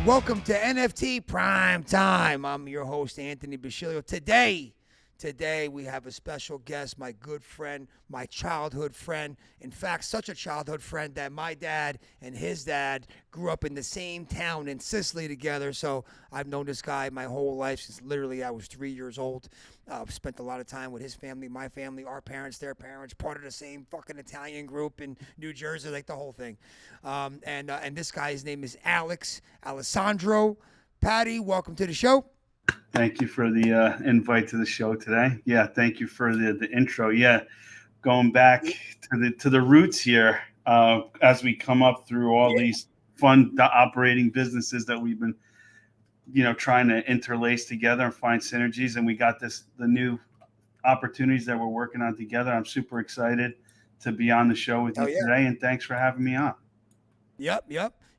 Welcome to NFT Prime Time. I'm your host, Anthony Bashilio. Today we have a special guest, my good friend, my childhood friend. In fact, such a childhood friend that my dad and his dad grew up in the same town in Sicily together. So I've known this guy my whole life since literally I was 3 years old. I've spent a lot of time with his family, my family, our parents, their parents, part of the same fucking Italian group in New Jersey, like the whole thing. And this guy's name is Alessandro. Patti, welcome to the show. Thank you for the invite to the show today. Yeah, thank you for the intro. Yeah, going back to the roots here as we come up through all these fun operating businesses that we've been, trying to interlace together and find synergies. And we got the new opportunities that we're working on together. I'm super excited to be on the show with you today, and thanks for having me on. Yep.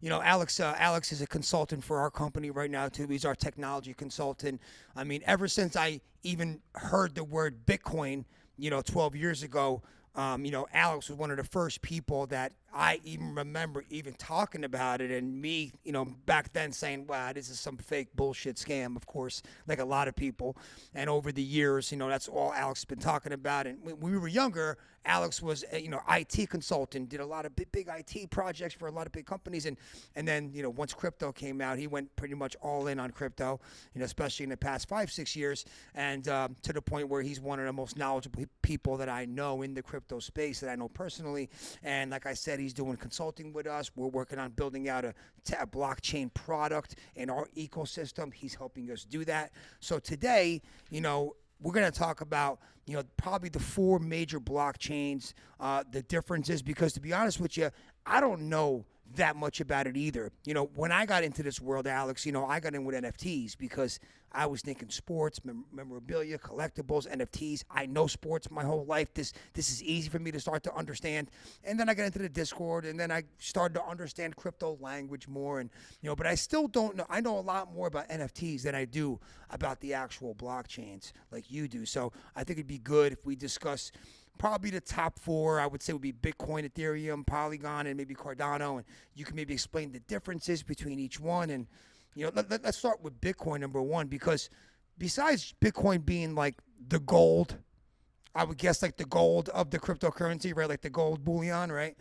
Alex is a consultant for our company right now too. He's our technology consultant. I mean, ever since I even heard the word Bitcoin, 12 years ago, Alex was one of the first people that I even remember even talking about it, and me, back then saying, wow, this is some fake bullshit scam, of course, like a lot of people. And over the years, that's all Alex has been talking about. And when we were younger, Alex was, IT consultant, did a lot of big IT projects for a lot of big companies. And then, once crypto came out, he went pretty much all in on crypto, especially in the past 5-6 years. And to the point where he's one of the most knowledgeable people that I know in the crypto space that I know personally. And like I said, he's doing consulting with us. We're working on building out a blockchain product in our ecosystem. He's helping us do that. So today, we're going to talk about, probably the 4 major blockchains, the differences, because to be honest with you, I don't know that much about it either. When I got into this world, Alex, I got in with NFTs because I was thinking sports, memorabilia, collectibles, NFTs. I know sports my whole life. This is easy for me to start to understand. And then I got into the Discord, and then I started to understand crypto language more. And but I still don't know. I know a lot more about NFTs than I do about the actual blockchains, like you do. So I think it'd be good if we discuss probably the top 4, I would say, would be Bitcoin, Ethereum, Polygon, and maybe Cardano. And you can maybe explain the differences between each one. And let's start with Bitcoin, number one, because besides Bitcoin being like the gold, I would guess like the gold of the cryptocurrency, right? Like the gold bullion, right?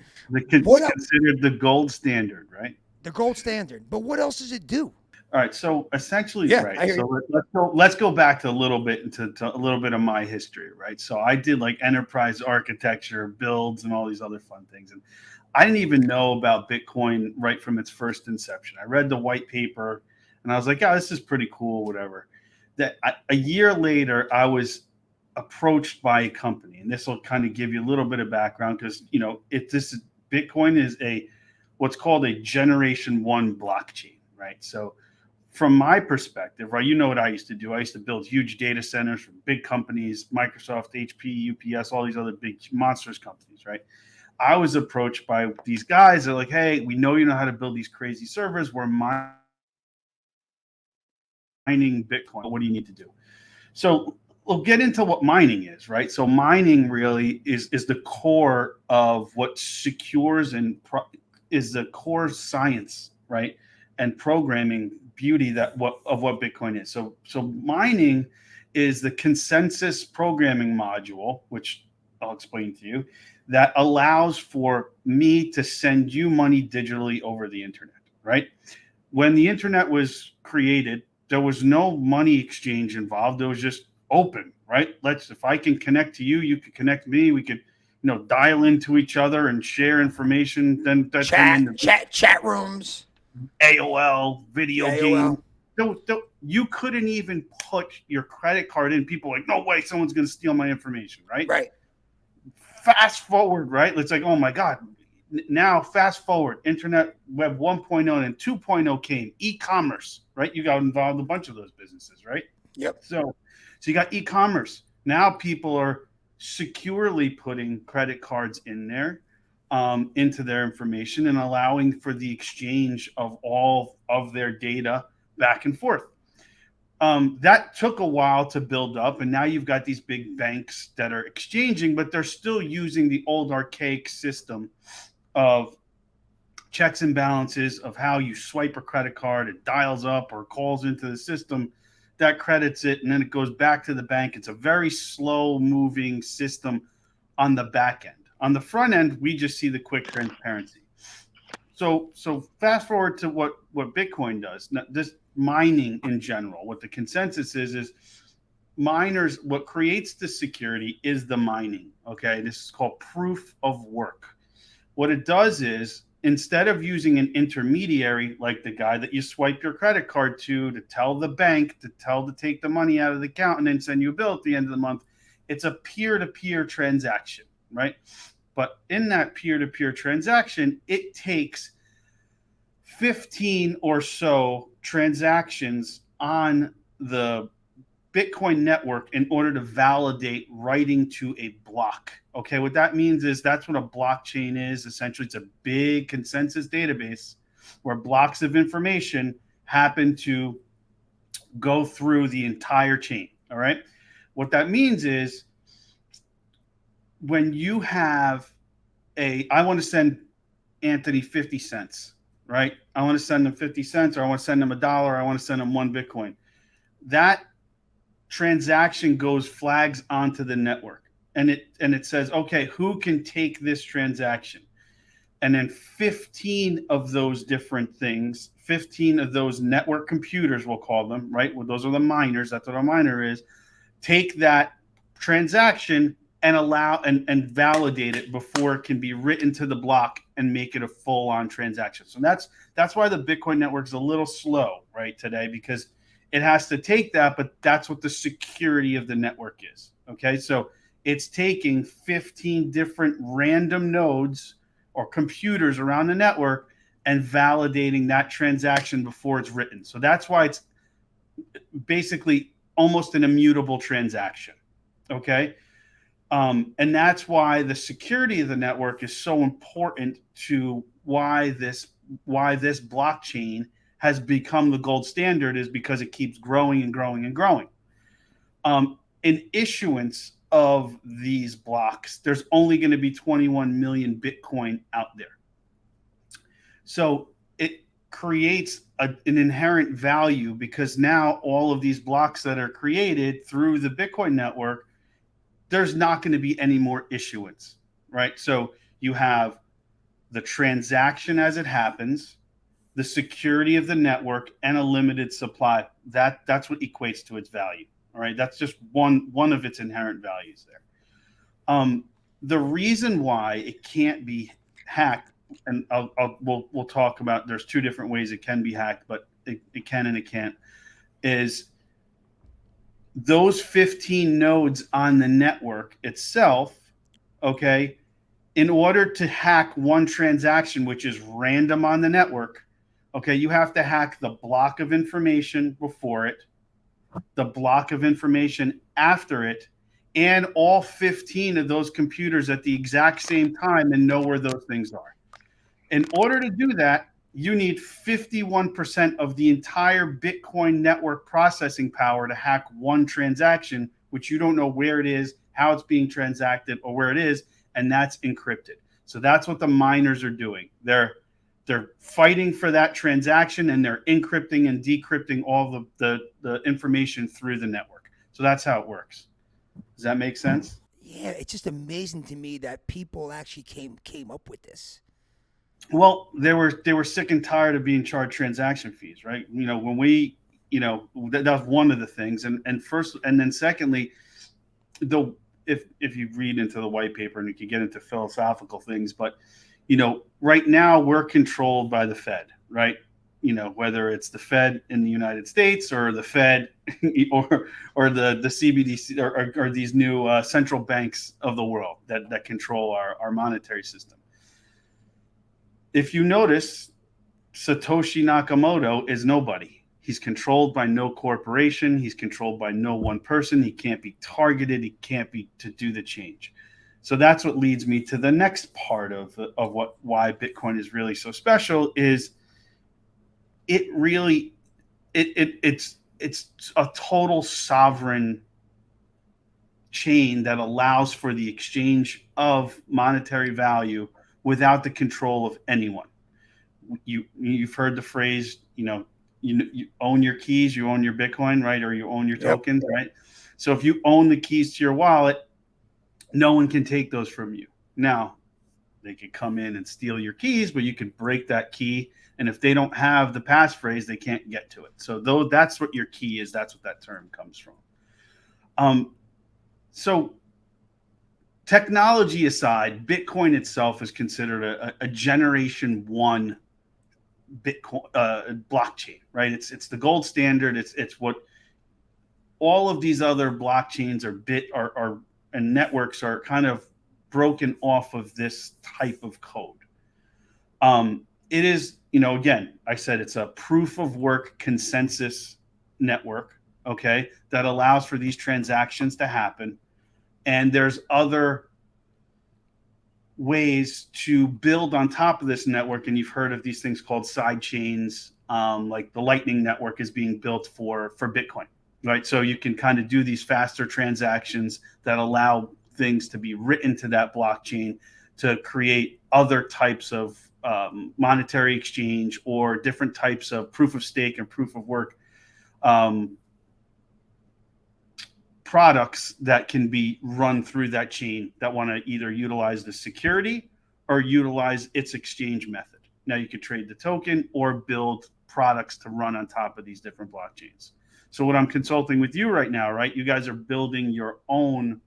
Considered the gold standard, right? The gold standard. But what else does it do? All right, so essentially, right. So let's go back to a little bit into a little bit of my history, right? So I did like enterprise architecture, builds, and all these other fun things, and I didn't even know about Bitcoin right from its first inception. I read the white paper, and I was like, "Yeah, this is pretty cool, whatever." A year later, I was approached by a company, and this will kind of give you a little bit of background because Bitcoin is what's called a Generation 1 blockchain, right? So from my perspective, right, what I used to do. I used to build huge data centers for big companies, Microsoft, HP, UPS, all these other big monstrous companies, right? I was approached by these guys. They're like, hey, we know you know how to build these crazy servers. We're mining Bitcoin. What do you need to do? So we'll get into what mining is, right? So mining really is the core of what secures and is the core science, right? And programming beauty of what Bitcoin is. So mining is the consensus programming module, which I'll explain to you, that allows for me to send you money digitally over the internet, right? When the internet was created, there was no money exchange involved. It was just open, right? If I can connect to you, you can connect to me. We could, dial into each other and share information. Then that chat rooms. AOL, video game. You couldn't even put your credit card in. People are like, no way, someone's going to steal my information, right? Right. Fast forward, right? It's like, oh my God. Now, fast forward, Internet Web 1.0 and 2.0 came. E-commerce, right? You got involved in a bunch of those businesses, right? Yep. So you got e-commerce. Now people are securely putting credit cards in there. Into their information and allowing for the exchange of all of their data back and forth. That took a while to build up, and now you've got these big banks that are exchanging, but they're still using the old archaic system of checks and balances of how you swipe a credit card. It dials up or calls into the system that credits it, and then it goes back to the bank. It's a very slow moving system on the back end. On the front end, we just see the quick transparency. So fast forward to what Bitcoin does. Now, this mining in general, what the consensus is miners, what creates the security is the mining. Okay, this is called proof of work. What it does is, instead of using an intermediary like the guy that you swipe your credit card to tell the bank to take the money out of the account and then send you a bill at the end of the month, it's a peer-to-peer transaction, right? But in that peer-to-peer transaction, it takes 15 or so transactions on the Bitcoin network in order to validate writing to a block. Okay, what that means is that's what a blockchain is. Essentially, it's a big consensus database where blocks of information happen to go through the entire chain. All right, what that means is when you have I want to send Anthony 50 cents, right? I want to send him 50 cents, or I want to send him $1, or I want to send him 1 Bitcoin. That transaction flags onto the network, and it says, okay, who can take this transaction? And then 15 of those different things, 15 of those network computers, we'll call them, right? Well, those are the miners. That's what a miner is. Take that transaction and allow and validate it before it can be written to the block and make it a full-on transaction. So that's why the Bitcoin network is a little slow right today, because it has to take that, but that's what the security of the network is. Okay, so it's taking 15 different random nodes or computers around the network and validating that transaction before it's written. So that's why it's basically almost an immutable transaction. Okay. And that's why the security of the network is so important to why this blockchain has become the gold standard, is because it keeps growing and growing and growing. In issuance of these blocks, there's only going to be 21 million Bitcoin out there. So it creates an inherent value, because now all of these blocks that are created through the Bitcoin network, there's not going to be any more issuance, right? So you have the transaction as it happens, the security of the network, and a limited supply. That's what equates to its value. All right, that's just one of its inherent values there. The reason why it can't be hacked, and we'll talk about, there's two different ways it can be hacked, but it can and it can't, is those 15 nodes on the network itself. Okay, in order to hack one transaction, which is random on the network, okay, you have to hack the block of information before it, the block of information after it, and all 15 of those computers at the exact same time, and know where those things are. In order to do that, you need 51% of the entire Bitcoin network processing power to hack one transaction, which you don't know where it is, how it's being transacted, or where it is, and that's encrypted. So that's what the miners are doing. They're fighting for that transaction, and they're encrypting and decrypting all the information through the network. So that's how it works. Does that make sense? Yeah, it's just amazing to me that people actually came up with this. Well, they were sick and tired of being charged transaction fees, right? You know, when we, you know, that's one of the things, and then secondly, if you read into the white paper, and you can get into philosophical things, but you know, right now we're controlled by the Fed, right? You know, whether it's the Fed in the United States or the Fed or the CBDC or these new central banks of the world that control our monetary system. If you notice, Satoshi Nakamoto is nobody. He's controlled by no corporation. He's controlled by no one person. He can't be targeted. He can't be to do the change. So that's what leads me to the next part of why Bitcoin is really so special. Is it's a total sovereign chain that allows for the exchange of monetary value without the control of anyone. you've heard the phrase, you own your keys, you own your Bitcoin, right? Or you own your tokens, right? So if you own the keys to your wallet, no one can take those from you. Now, they could come in and steal your keys, but you could break that key. And if they don't have the passphrase, they can't get to it. So though that's what your key is, that's what that term comes from. So technology aside, Bitcoin itself is considered a generation one Bitcoin blockchain, right? It's the gold standard. It's what all of these other blockchains are and networks are kind of broken off of this type of code. It is, again, I said it's a proof of work consensus network, okay, that allows for these transactions to happen. And there's other ways to build on top of this network. And you've heard of these things called sidechains, like the Lightning Network is being built for Bitcoin, right? So you can kind of do these faster transactions that allow things to be written to that blockchain to create other types of monetary exchange or different types of proof of stake and proof of work products that can be run through that chain that want to either utilize the security or utilize its exchange method. Now you could trade the token or build products to run on top of these different blockchains. So what I'm consulting with you right now, right? You guys are building your own,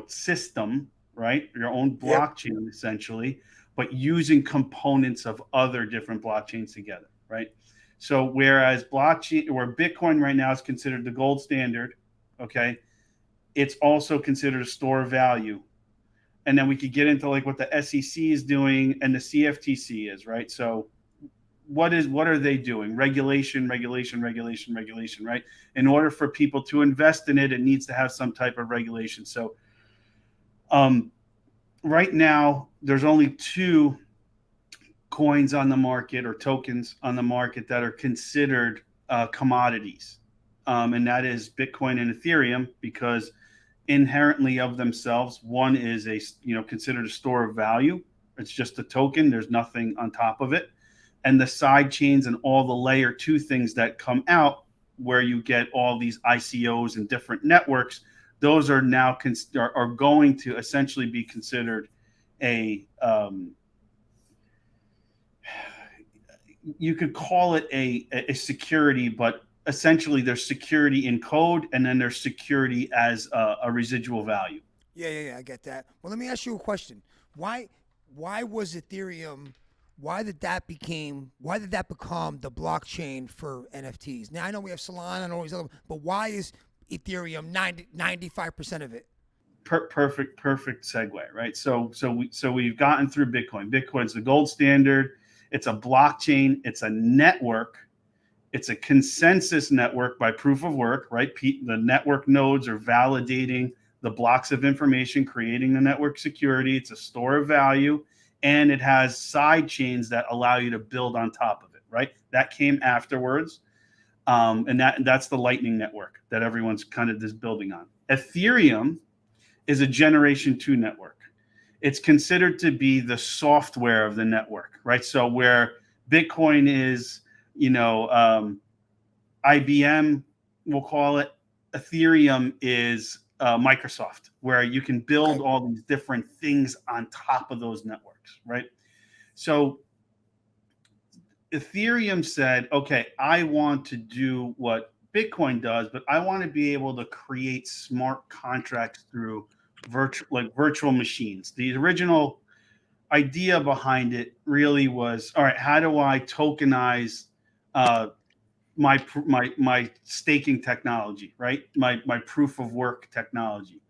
system, right? Your own blockchain essentially, but using components of other different blockchains together, right? So whereas blockchain or Bitcoin right now is considered the gold standard, okay, it's also considered a store of value. And then we could get into like what the SEC is doing and the CFTC is, right? So what are they doing? Regulation, right? In order for people to invest in it, it needs to have some type of regulation. So right now, there's only two coins on the market or tokens on the market that are considered commodities. And that is Bitcoin and Ethereum, because inherently of themselves, one is considered a store of value. It's just a token. There's nothing on top of it. And the side chains and all the layer 2 things that come out where you get all these ICOs and different networks, those are now are going to essentially be considered a you could call it a security, but essentially there's security in code and then there's security as a residual value. Yeah, I get that. Well, let me ask you a question. Why was Ethereum, why did that become the blockchain for NFTs? Now I know we have Solana and all these other, but why is Ethereum 95% of it? Perfect segue, right? So we've gotten through Bitcoin. Bitcoin's the gold standard. It's a blockchain. It's a network. It's a consensus network by proof of work, right? The network nodes are validating the blocks of information, creating the network security. It's a store of value, and it has side chains that allow you to build on top of it, right? That came afterwards, and that's the Lightning Network that everyone's kind of just building on. Ethereum is a generation 2 network. It's considered to be the software of the network, right? So where Bitcoin is, IBM, we'll call it, Ethereum is Microsoft, where you can build all these different things on top of those networks, right? So Ethereum said, okay, I want to do what Bitcoin does, but I want to be able to create smart contracts through virtual machines. The original idea behind it really was, all right, how do I tokenize my staking technology, right? My proof of work technology.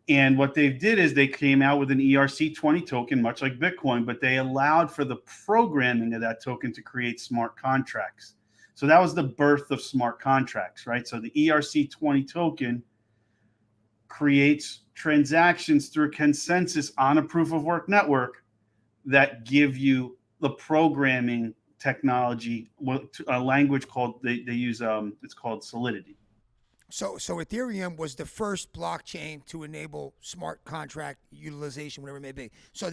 And what they did is they came out with an ERC20 token, much like Bitcoin, but they allowed for the programming of that token to create smart contracts. So that was the birth of smart contracts, right? So the ERC20 token creates transactions through consensus on a proof of work network that give you the programming technology, a language called they use it's called Solidity. So Ethereum was the first blockchain to enable smart contract utilization, whatever it may be. So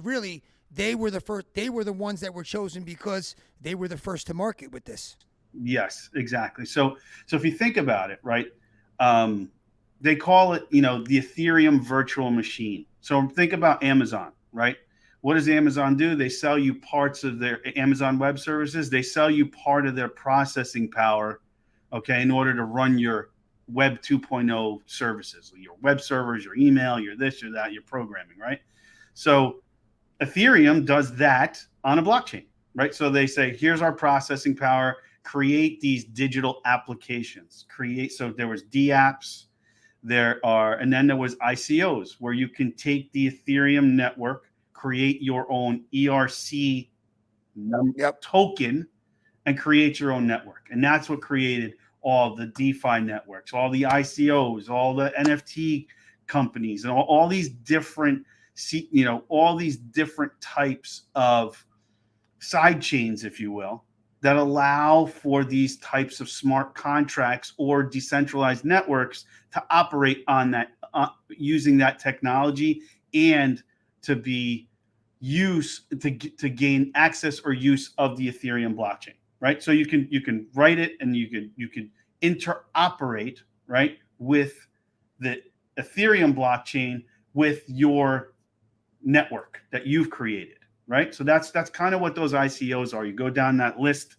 really they were the first. They were the ones that were chosen because they were the first to market with this. Yes, exactly. So if you think about it, right, they call it, the Ethereum virtual machine. So think about Amazon, right? What does Amazon do? They sell you parts of their Amazon Web Services. They sell you part of their processing power, okay, in order to run your Web 2.0 services, your web servers, your email, your this, your that, your programming, right? So Ethereum does that on a blockchain, right? So they say, here's our processing power, create these digital applications, so there was DApps, and then there was ICOs, where you can take the Ethereum network, create your own ERC token, and create your own network. And that's what created all the DeFi networks, all the ICOs, all the NFT companies, and all these different, all these different types of side chains, if you will, that allow for these types of smart contracts or decentralized networks to operate on that, using that technology, and to gain access or use of the Ethereum blockchain, right? So you can write it, and you can interoperate, right, with the Ethereum blockchain with your network that you've created, right? So that's kind of what those ICOs are. You go down that list,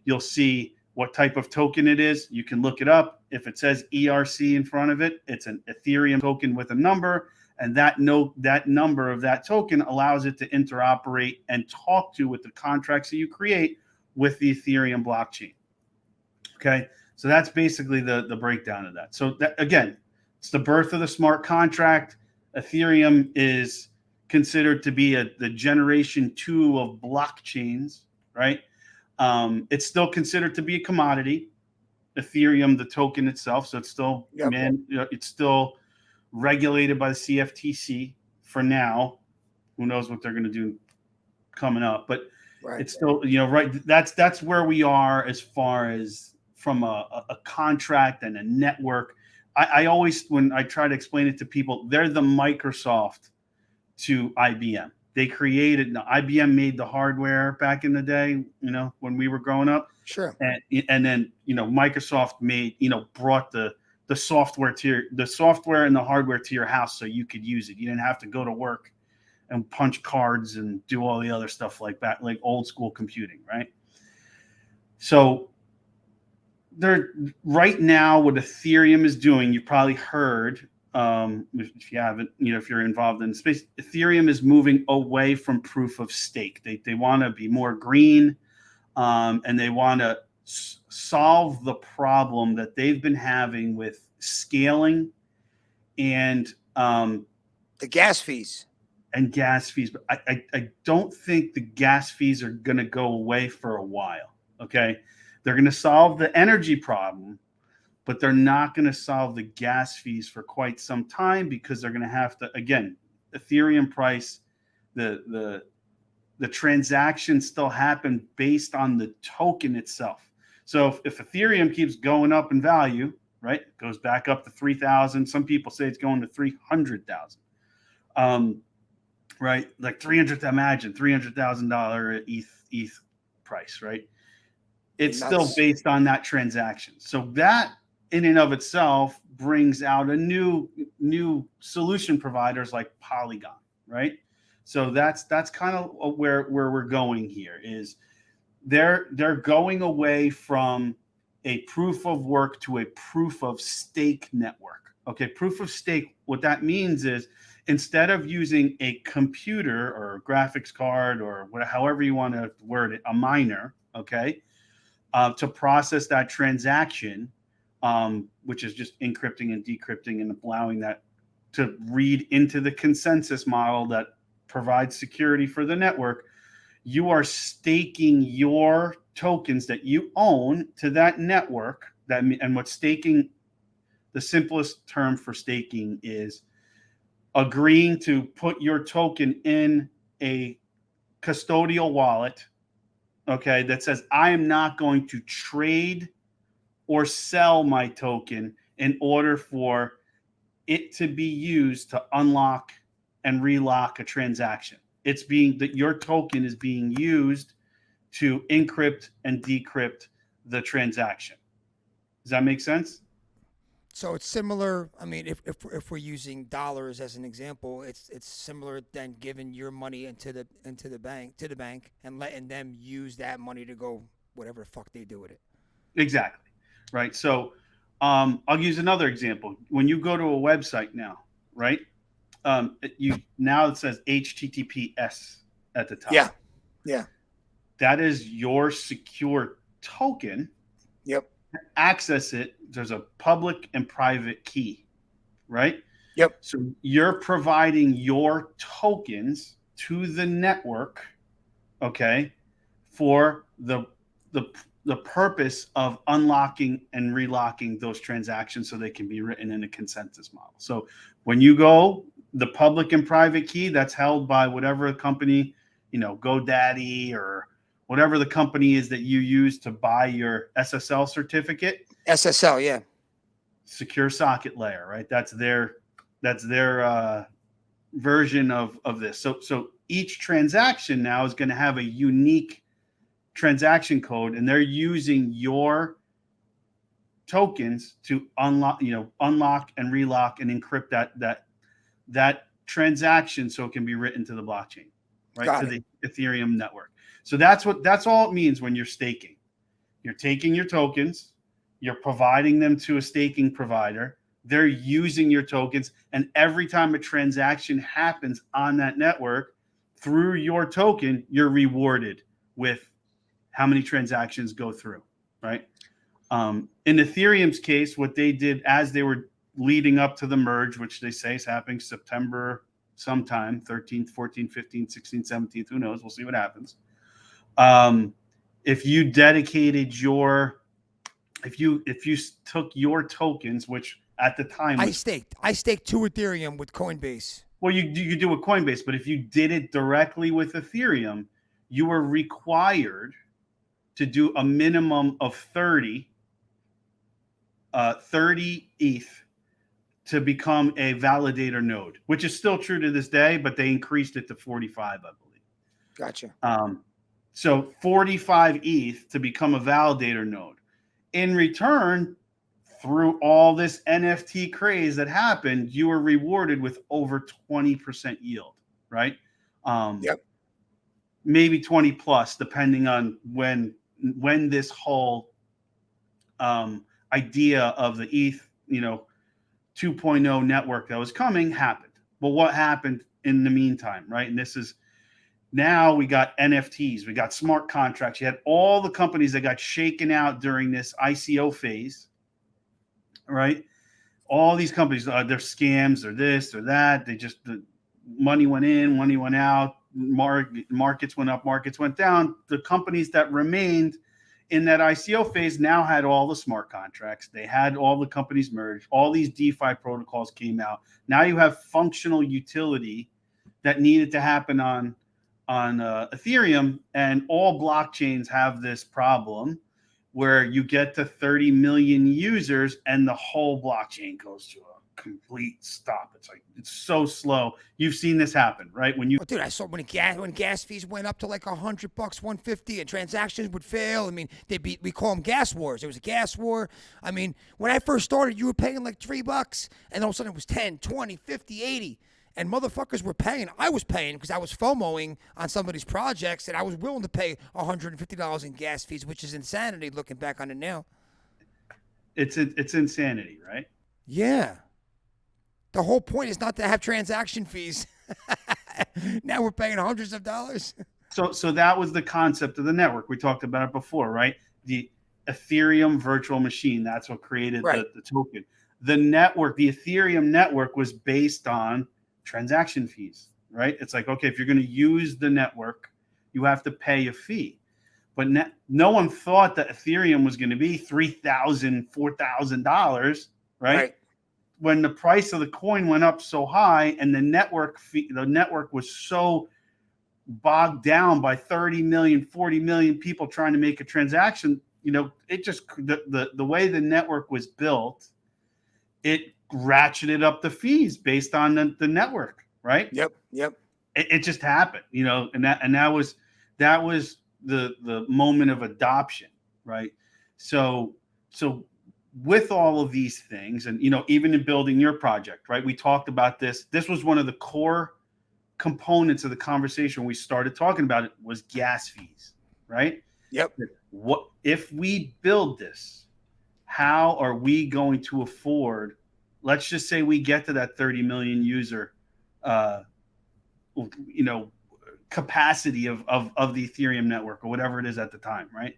you'll see what type of token it is. You can look it up. If it says ERC in front of it, it's an Ethereum token with a number, and that number of that token allows it to interoperate and talk with the contracts that you create with the Ethereum blockchain. Okay, so that's basically the breakdown of that. So that, again, it's the birth of the smart contract. Ethereum is considered to be the generation 2 of blockchains, right? It's still considered to be a commodity, Ethereum, the token itself. So it's still, it's still regulated by the CFTC for now. Who knows what they're going to do coming up? But it's still, right. That's where we are as far as from a contract and a network. I always, when I try to explain it to people, they're the Microsoft to IBM. They created, IBM made the hardware back in the day, when we were growing up. Sure. And then, Microsoft brought the software the software and the hardware to your house so you could use it. You didn't have to go to work and punch cards and do all the other stuff like that, like old school computing, right? So right now, what Ethereum is doing, you've probably heard, if you haven't, if you're involved in the space, Ethereum is moving away from proof of stake. They want to be more green, and they want to solve the problem that they've been having with scaling and the gas fees. But I don't think the gas fees are going to go away for a while. Okay, they're going to solve the energy problem, but they're not going to solve the gas fees for quite some time, because they're going to have to, again, Ethereum price, the transactions still happen based on the token itself. So if Ethereum keeps going up in value, right, it goes back up to 3,000. Some people say it's going to 300,000. Right, like imagine $300,000 ETH price, right? It's still based on that transaction. So that in and of itself brings out a new solution providers like Polygon, right? So that's kind of where we're going here. Is they're going away from a proof of work to a proof of stake network. Okay, proof of stake, what that means is, instead of using a computer or a graphics card or however you want to word it, a miner, okay, to process that transaction, which is just encrypting and decrypting and allowing that to read into the consensus model that provides security for the network, you are staking your tokens that you own to that network. And what staking, the simplest term for staking is agreeing to put your token in a custodial wallet, okay, that says, I am not going to trade or sell my token in order for it to be used to unlock and relock a transaction. your token is being used to encrypt and decrypt the transaction. Does that make sense? So it's similar. I mean, if we're using dollars as an example, it's similar than giving your money into the bank and letting them use that money to go whatever the fuck they do with it. Exactly. Right. So I'll use another example. When you go to a website now, right? It says HTTPS at the top. Yeah. Yeah. That is your secure token. Yep. Access it. There's a public and private key, right? Yep. So you're providing your tokens to the network, okay, for the purpose of unlocking and relocking those transactions so they can be written in a consensus model. So when you go, the public and private key, that's held by whatever company, GoDaddy or whatever the company is that you use to buy your SSL certificate. SSL, yeah. Secure socket layer, right? That's their version of this. So each transaction now is going to have a unique transaction code, and they're using your tokens to unlock and relock and encrypt that transaction so it can be written to the blockchain, right? To the Ethereum network. So that's all it means when you're staking. You're taking your tokens, you're providing them to a staking provider, they're using your tokens, and every time a transaction happens on that network through your token, you're rewarded with how many transactions go through, right? In Ethereum's case, what they did as they were leading up to the merge, which they say is happening September sometime, 13th, 14th, 15th, 16th, 17th, who knows? We'll see what happens. If you dedicated if you took your tokens, which at the time I staked 2 Ethereum with Coinbase. Well, you do with Coinbase, but if you did it directly with Ethereum, you were required to do a minimum of 30 ETH to become a validator node, which is still true to this day, but they increased it to 45, I believe. Gotcha. So 45 ETH to become a validator node. In return, through all this NFT craze that happened, you were rewarded with over 20% yield, right? Yep. Maybe 20 plus, depending on when this whole idea of the ETH, 2.0 network that was coming happened. But what happened in the meantime, right? And this is now we got NFTs, we got smart contracts. You had all the companies that got shaken out during this ICO phase, right? All these companies, they're scams, they're this, they're that. The money went in, money went out, markets went up, markets went down. The companies that remained in that ICO phase now had all the smart contracts. They had all the companies merged. All these DeFi protocols came out. Now you have functional utility that needed to happen on Ethereum, and all blockchains have this problem where you get to 30 million users and the whole blockchain goes to a complete stop. It's so slow. You've seen this happen, right? Dude, I saw when gas fees went up to like $100, $150, and transactions would fail. I mean, we call them gas wars. There was a gas war. I mean, when I first started, you were paying like $3, and all of a sudden it was 10, 20, 50, 80. And motherfuckers were paying. I was paying because I was FOMOing on some of these projects, and I was willing to pay $150 in gas fees, which is insanity looking back on it now. It's insanity, right? Yeah. The whole point is not to have transaction fees. Now we're paying hundreds of dollars. So that was the concept of the network. We talked about it before, right? The Ethereum virtual machine. That's what created the token. The network, the Ethereum network, was based on transaction fees, right? It's like, okay, if you're going to use the network, you have to pay a fee. But no one thought that Ethereum was going to be $3,000, $4,000, right? When the price of the coin went up so high, and the network was so bogged down by 30 million, 40 million people trying to make a transaction, it just the way the network was built, it ratcheted up the fees based on the network, right? Yep. It just happened, you know, and that was the moment of adoption, right? So with all of these things, and you know, even in building your project, right? We talked about this. This was one of the core components of the conversation when we started talking about it, was gas fees, right? Yep. What if we build this? How are we going to afford? Let's just say we get to that 30 million user, you know, capacity of the Ethereum network or whatever it is at the time, right?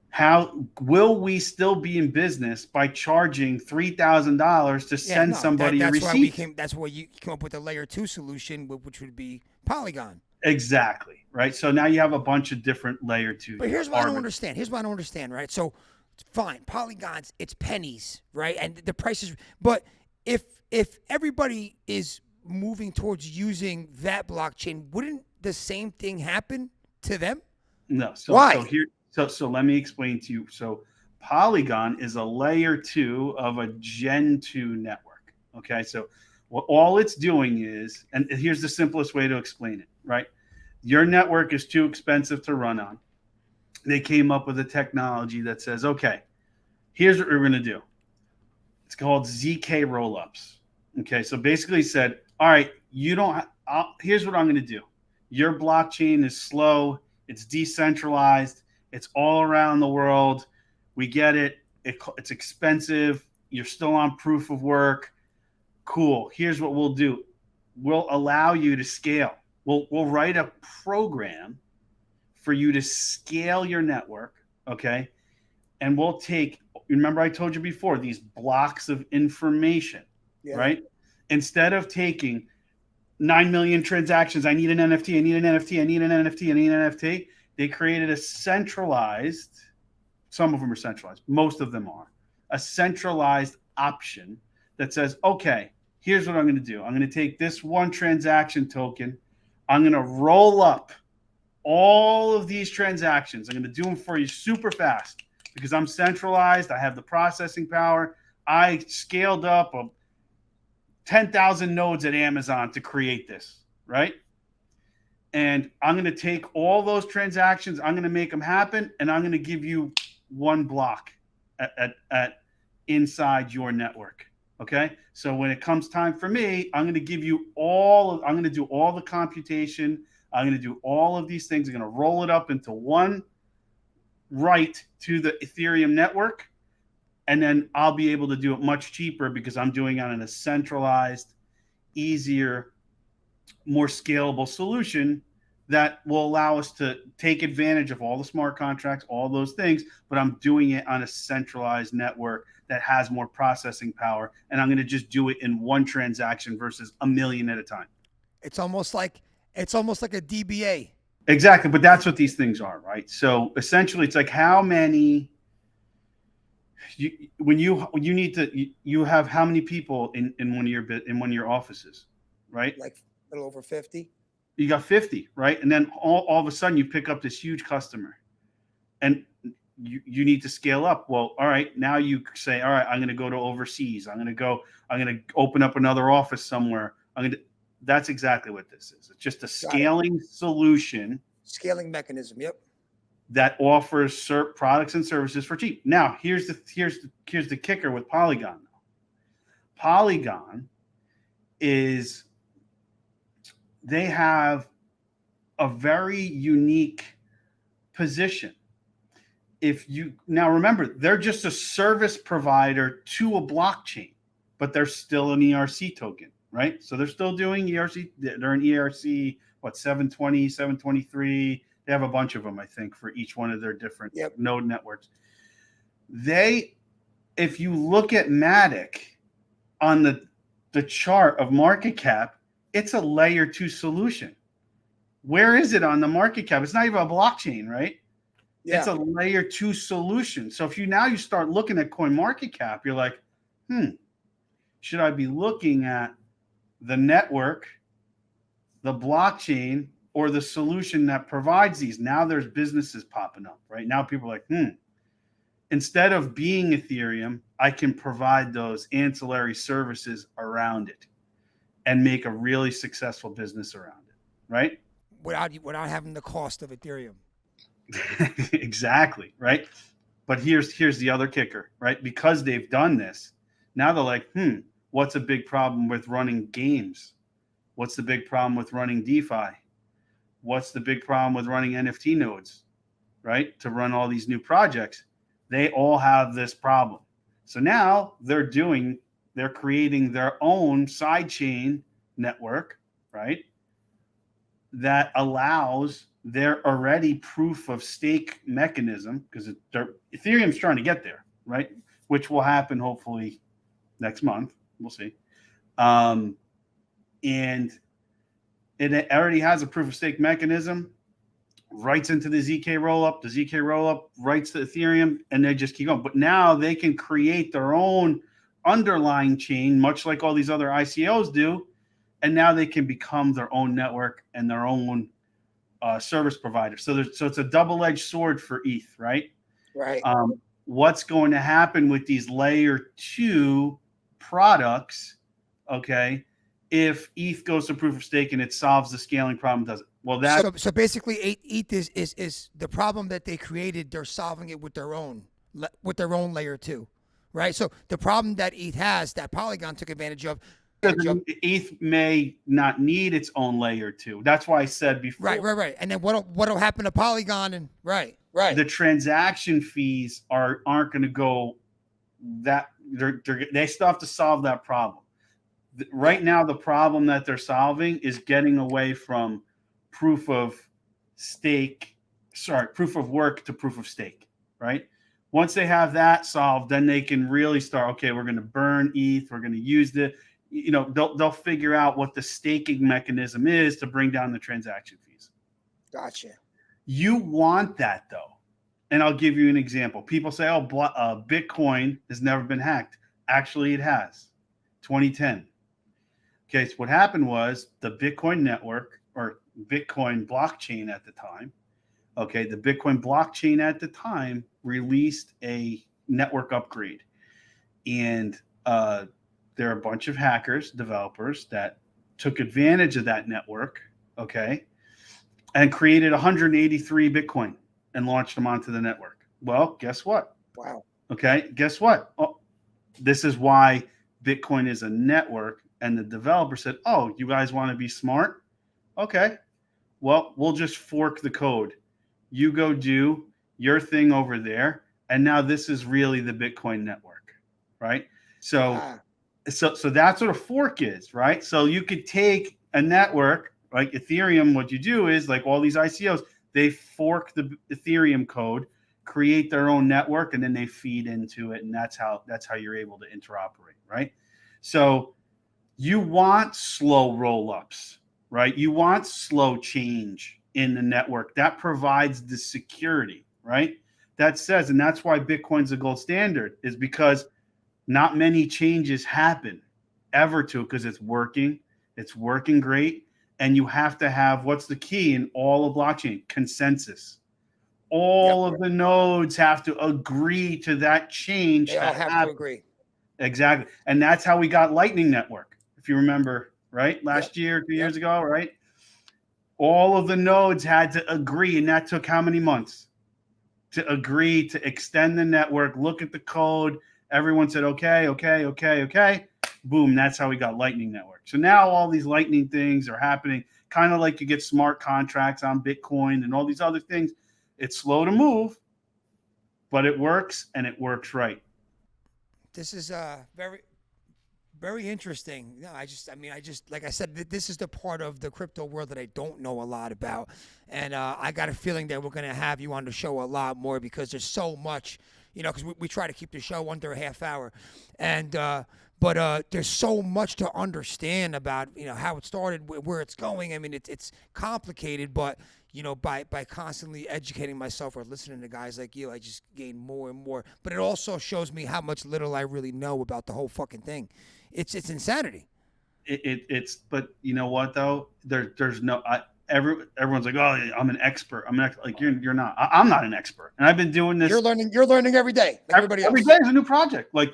How will we still be in business by charging $3,000 to send somebody a receipt? That's why you came up with a layer 2 solution, which would be Polygon. Exactly, right? So now you have a bunch of different layer 2. But here's what I don't understand. Right? So fine, Polygons, it's pennies, right? And the prices. But if everybody is moving towards using that blockchain, wouldn't the same thing happen to them? No. So why? So let me explain to you. So Polygon is a layer 2 of a Gen 2 network. Okay. So what all it's doing is, and here's the simplest way to explain it, right? Your network is too expensive to run on. They came up with a technology that says, okay, here's what we're going to do. It's called ZK rollups. Okay. So basically said, all right, here's what I'm going to do. Your blockchain is slow. It's decentralized. It's all around the world. We get it. It's expensive. You're still on proof of work. Cool. Here's what we'll do. We'll allow you to scale. We'll write a program for you to scale your network, okay? And we'll take, remember I told you before, these blocks of information, right? Instead of taking 9 million transactions, I need an NFT, I need an NFT, I need an NFT, I need an NFT. They created a centralized, some of them are centralized, most of them are, a centralized option that says, okay, here's what I'm going to do. I'm going to take this one transaction token. I'm going to roll up all of these transactions. I'm going to do them for you super fast because I'm centralized. I have the processing power. I scaled up 10,000 nodes at Amazon to create this, right? And I'm going to take all those transactions. I'm going to make them happen. And I'm going to give you one block at inside your network. Okay. So when it comes time for me, I'm going to give you I'm going to do all the computation. I'm going to do all of these things. I'm going to roll it up into one write to the Ethereum network. And then I'll be able to do it much cheaper because I'm doing it in a centralized, easier, more scalable solution that will allow us to take advantage of all the smart contracts, all those things, but I'm doing it on a centralized network that has more processing power. And I'm going to just do it in one transaction versus a million at a time. It's almost like a DBA. Exactly. But that's what these things are, right? So essentially it's like how many, you have how many people in one of your offices, right? Like a little over 50. You got 50, right? And then all of a sudden you pick up this huge customer and you need to scale up. Well, all right, now you say, all right, I'm going to go to overseas. I'm going to open up another office somewhere. That's exactly what this is. It's just a scaling solution. Scaling mechanism. Yep. That offers products and services for cheap. Now, here's the kicker with Polygon. Polygon is, they have a very unique position. Now remember, they're just a service provider to a blockchain, but they're still an ERC token, right? So they're still doing ERC. They're an ERC, 720, 723. They have a bunch of them, I think, for each one of their different node networks. If you look at Matic on the chart of market cap, it's a layer 2 solution. Where is it on the market cap? It's not even a blockchain, right? Yeah. It's a layer 2 solution. So if you start looking at coin market cap, you're like, should I be looking at the network, the blockchain, or the solution that provides these? Now there's businesses popping up, right? Now people are like, instead of being Ethereum, I can provide those ancillary services around it. and make a really successful business around it, right? Without having the cost of Ethereum. Exactly, right? But here's the other kicker, right? Because they've done this, now they're like, what's a big problem with running games? What's the big problem with running DeFi? What's the big problem with running NFT nodes, right? To run all these new projects. They all have this problem. So now they're creating their own sidechain network, right? That allows their already proof of stake mechanism, because Ethereum's trying to get there, right? Which will happen hopefully next month. We'll see. And it already has a proof of stake mechanism, writes into the ZK rollup. The ZK rollup writes to Ethereum, and they just keep going. But now they can create their own underlying chain, much like all these other ICOs do. And now they can become their own network and their own service provider. So it's a double-edged sword for ETH, right? Right. What's going to happen with these layer 2 products, okay, if ETH goes to proof of stake and it solves the scaling problem, does it? Well, so basically ETH is the problem that they created. They're solving it with their own layer 2, right? So the problem that ETH has, that Polygon took advantage of. ETH may not need its own layer 2. That's why I said before. Right. And then what'll happen to Polygon? And right. The transaction fees aren't going to go that. They still have to solve that problem. Right now, the problem that they're solving is getting away from proof of work to proof of stake, right? Once they have that solved, then they can really start, okay, we're going to burn ETH. We're going to use they'll figure out what the staking mechanism is to bring down the transaction fees. Gotcha. You want that, though. And I'll give you an example. People say, Bitcoin has never been hacked. Actually, it has. 2010. Okay, so what happened was the Bitcoin network, or Bitcoin blockchain at the time, the Bitcoin blockchain at the time released a network upgrade. And there are a bunch of hackers, developers that took advantage of that network, and created 183 Bitcoin and launched them onto the network. Well, guess what? Wow. Okay, guess what? Oh, this is why Bitcoin is a network. And the developer said, oh, you guys want to be smart? Okay, well, we'll just fork the code. You go do your thing over there. And now this is really the Bitcoin network, right? So that's what a fork is, right? So you could take a network like Ethereum. What you do is, like all these ICOs, they fork the Ethereum code, create their own network, and then they feed into it. And that's how you're able to interoperate, right? So you want slow roll-ups, right? You want slow change in the network. That provides the security, right? That says, and that's why Bitcoin's a gold standard, is because not many changes happen ever to it, because it's working great. And you have to have, what's the key in all of blockchain? Consensus. All of the nodes have to agree to that change. They all have to agree. Exactly. And that's how we got Lightning Network, if you remember, right? Last year, 2 years ago, right? All of the nodes had to agree, and that took how many months to agree to extend the network, look at the code. Everyone said, okay. Boom, that's how we got Lightning Network. So now all these Lightning things are happening, kind of like you get smart contracts on Bitcoin and all these other things. It's slow to move, but it works, and it works right. This is very, very interesting. No, I just, like I said, this is the part of the crypto world that I don't know a lot about. And I got a feeling that we're going to have you on the show a lot more, because there's so much, because we try to keep the show under a half hour. And, but there's so much to understand about, how it started, where it's going. I mean, it's complicated, but, by constantly educating myself or listening to guys like you, I just gain more and more. But it also shows me how much little I really know about the whole fucking thing. It's insanity. But you know what though? There's no everyone's like, oh, I'm an expert. Like you're not. I'm not an expert, and I've been doing this. You're learning every day. Every day is a new project. Like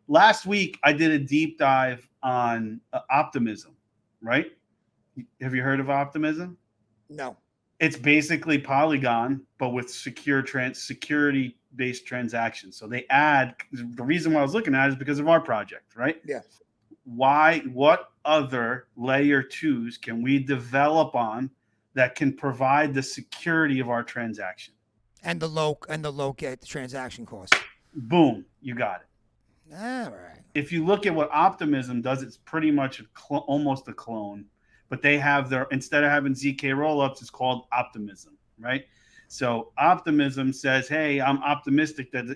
last week, I did a deep dive on Optimism. right? Have you heard of Optimism? No. It's basically Polygon, but with security-based transactions. So they add, the reason why I was looking at it is because of our project, right? Yeah. What other layer 2s can we develop on that can provide the security of our transaction? And the low get the transaction cost. Boom, you got it. All right. If you look at what Optimism does, it's pretty much almost a clone, but they have instead of having ZK rollups, it's called Optimism, right? So Optimism says, hey, I'm optimistic that,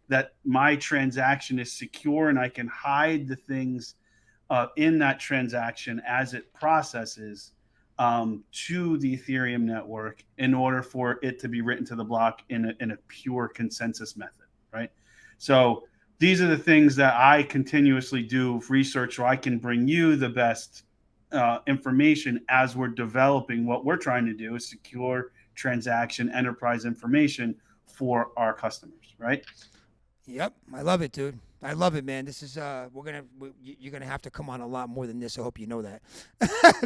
that my transaction is secure and I can hide the things in that transaction as it processes to the Ethereum network in order for it to be written to the block in a pure consensus method, right? So these are the things that I continuously do research so I can bring you the best information as we're developing what we're trying to do is secure transaction enterprise information for our customers, right? Yep, I love it, dude. I love it, man. This is you're gonna have to come on a lot more than this. I hope you know that,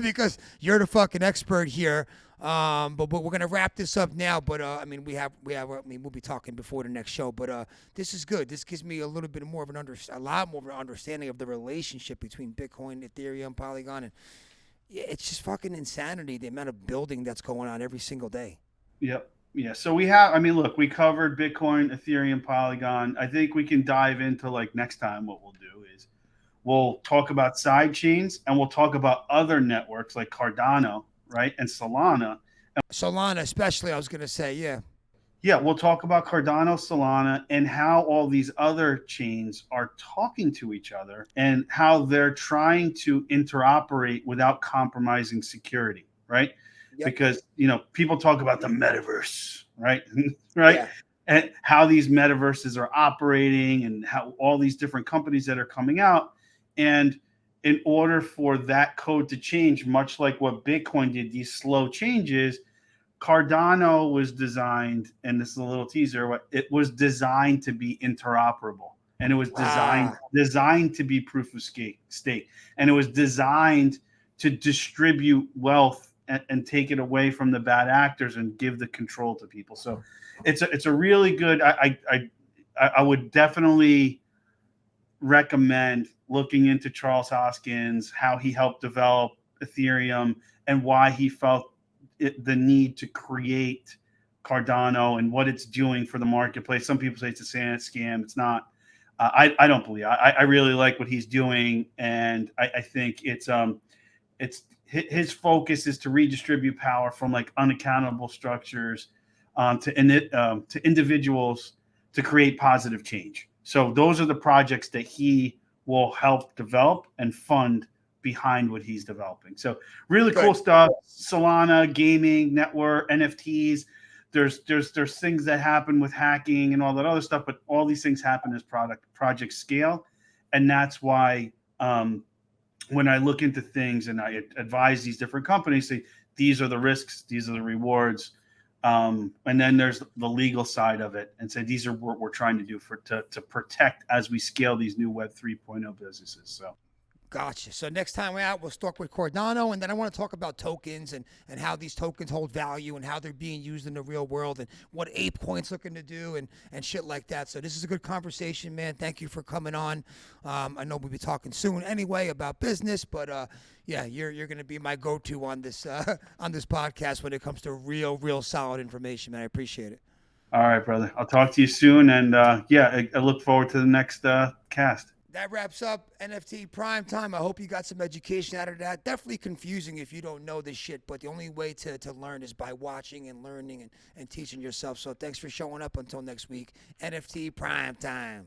because you're the fucking expert here. But we're gonna wrap this up now. But I mean, we'll be talking before the next show. But this is good. This gives me a little bit more of a lot more of an understanding of the relationship between Bitcoin, Ethereum, Polygon, and it's just fucking insanity the amount of building that's going on every single day. Yep. Yeah. So we we covered Bitcoin, Ethereum, Polygon. I think we can dive into next time what we'll do is we'll talk about side chains and we'll talk about other networks like Cardano, right? And Solana. Solana, especially, I was going to say, yeah. Yeah. We'll talk about Cardano, Solana, and how all these other chains are talking to each other and how they're trying to interoperate without compromising security, right? Yep. Because people talk about the metaverse, right? Right? Yeah. And how these metaverses are operating and how all these different companies that are coming out. And in order for that code to change, much like what Bitcoin did, these slow changes, Cardano was designed, and this is a little teaser, it was designed to be interoperable. And it was designed to be proof of stake. And it was designed to distribute wealth and take it away from the bad actors and give the control to people. So it's a really good, I would definitely recommend looking into Charles Hoskins, how he helped develop Ethereum and why he felt the need to create Cardano and what it's doing for the marketplace. Some people say it's a scam. It's not. I don't believe. I really like what he's doing, and I think it's his focus is to redistribute power from unaccountable structures to individuals to create positive change. So those are the projects that he will help develop and fund behind what he's developing. So really cool stuff. Solana, gaming, network, NFTs. There's things that happen with hacking and all that other stuff, but all these things happen as project scale. And that's why when I look into things and I advise these different companies, say, these are the risks, these are the rewards. And then there's the legal side of it and say, these are what we're trying to do to protect as we scale these new Web 3.0 businesses. So. Gotcha. So next time we're out, we'll start with Cardano, and then I want to talk about tokens and how these tokens hold value and how they're being used in the real world and what ApeCoin's looking to do and shit like that. So this is a good conversation, man. Thank you for coming on. I know we'll be talking soon anyway about business, but yeah, you're going to be my go-to on this podcast when it comes to real solid information, man. I appreciate it. All right, brother. I'll talk to you soon, and yeah, I look forward to the next cast. That wraps up NFT Prime Time. I hope you got some education out of that. Definitely confusing if you don't know this shit, but the only way to learn is by watching and learning and teaching yourself. So thanks for showing up. Until next week, NFT Prime Time.